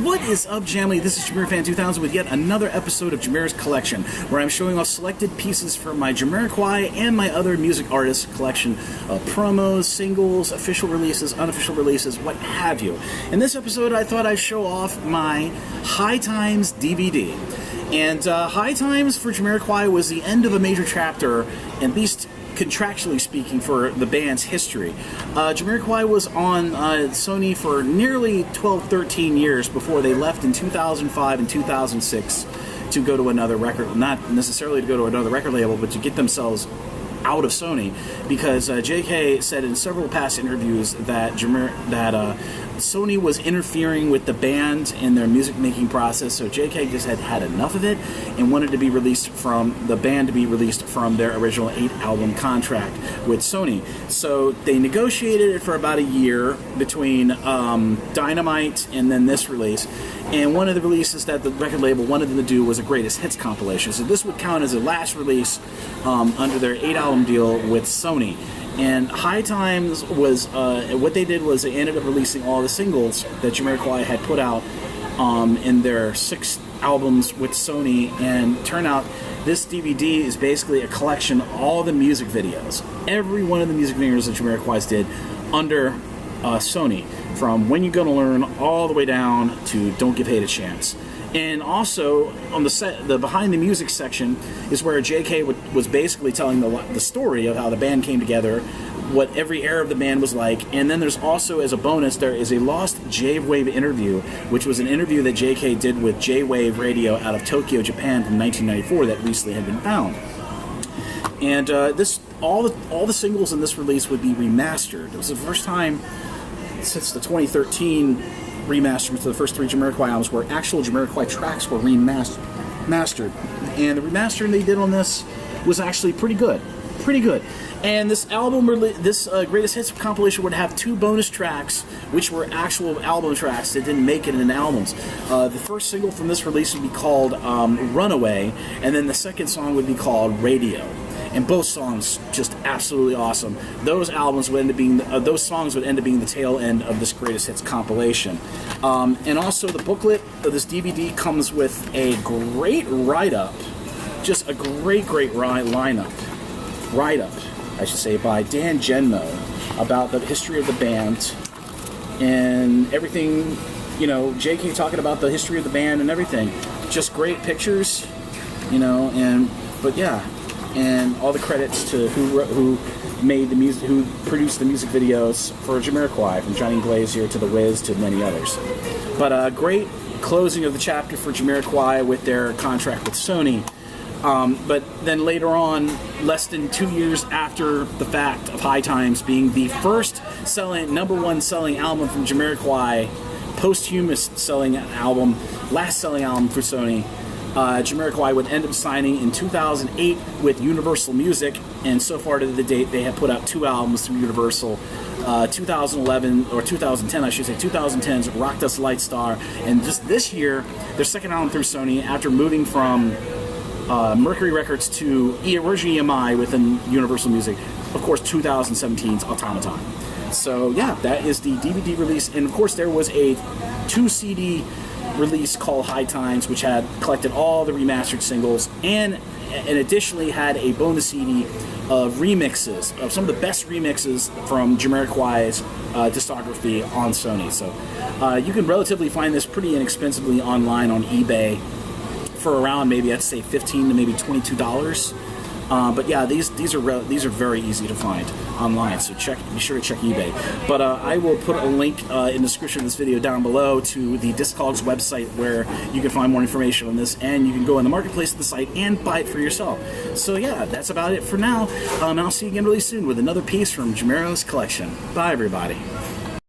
What is up, Jamily? This is JamirFan2000 with yet another episode of Jamir's Collection, where I'm showing off selected pieces from my JAMIROQUAI and my other music artists collection of promos, singles, official releases, unofficial releases, what have you. In this episode, I thought I'd show off my High Times DVD. And High Times for JAMIROQUAI was the end of a major chapter, at least contractually speaking, for the band's history. JAMIROQUAI was on Sony for nearly 12-13 years before they left in 2005 and 2006 to go to another record, not necessarily to go to another record label, but to get themselves out of Sony, because JK said in several past interviews that Sony was interfering with the band in their music making process, so JK just had enough of it and wanted to be released from the band, to be released from their original 8-album contract with Sony. So they negotiated it for about a year between Dynamite and then this release, and one of the releases that the record label wanted them to do was a greatest hits compilation. So this would count as a last release under their 8-album deal with Sony. And High Times was, what they did was they ended up releasing all the singles that JAMIROQUAI had put out in their 6 albums with Sony, and turn out this DVD is basically a collection of all the music videos. Every one of the music videos that JAMIROQUAI did under Sony, from When You Gonna Learn all the way down to Don't Give Hate a Chance. And also, on the behind the music section is where JK was basically telling the story of how the band came together, what every era of the band was like. And then there's also, as a bonus, there is a lost J-Wave interview, which was an interview that JK did with J-Wave Radio out of Tokyo, Japan from 1994 that recently had been found. And all the singles in this release would be remastered. It was the first time since the 2013 remaster for the first 3 JAMIROQUAI albums where actual JAMIROQUAI tracks were remastered. And the remastering they did on this was actually pretty good. And this album, this greatest hits compilation, would have 2 bonus tracks, which were actual album tracks that didn't make it in albums. The first single from this release would be called Runaway, and then the second song would be called Radio. And both songs just absolutely awesome. Those albums would end up being those songs would end up being the tail end of this greatest hits compilation. And also, the booklet of this DVD comes with a great write-up, just a great write-up, I should say, by Dan Genmo about the history of the band and everything. You know, JK talking about the history of the band and everything. Just great pictures, you know, but yeah. And all the credits to who made the music, who produced the music videos for JAMIROQUAI, from Johnny Glazier to The Wiz to many others. But a great closing of the chapter for JAMIROQUAI with their contract with Sony. But then later on, less than 2 years after the fact of High Times being the first #1 selling album from JAMIROQUAI, posthumous selling album, last selling album for Sony, JAMIROQUAI would end up signing in 2008 with Universal Music, and so far to the date they have put out 2 albums through Universal. 2011, or 2010 I should say, 2010's Rocked Us Lightstar, and just this year their second album through Sony after moving from Mercury Records to originally EMI within Universal Music, of course 2017's Automaton. So yeah, that is the DVD release, and of course there was a 2 CD release called High Times, which had collected all the remastered singles, and additionally had a bonus CD of remixes, of some of the best remixes from JAMIROQUAI's discography on Sony. So you can relatively find this pretty inexpensively online on eBay for around, maybe I'd say $15 to maybe $22. But yeah, these are very easy to find online, so be sure to check eBay. But I will put a link in the description of this video down below to the Discogs website, where you can find more information on this, and you can go in the marketplace of the site and buy it for yourself. So yeah, that's about it for now. I'll see you again really soon with another piece from JAMIRO'S Collection. Bye, everybody.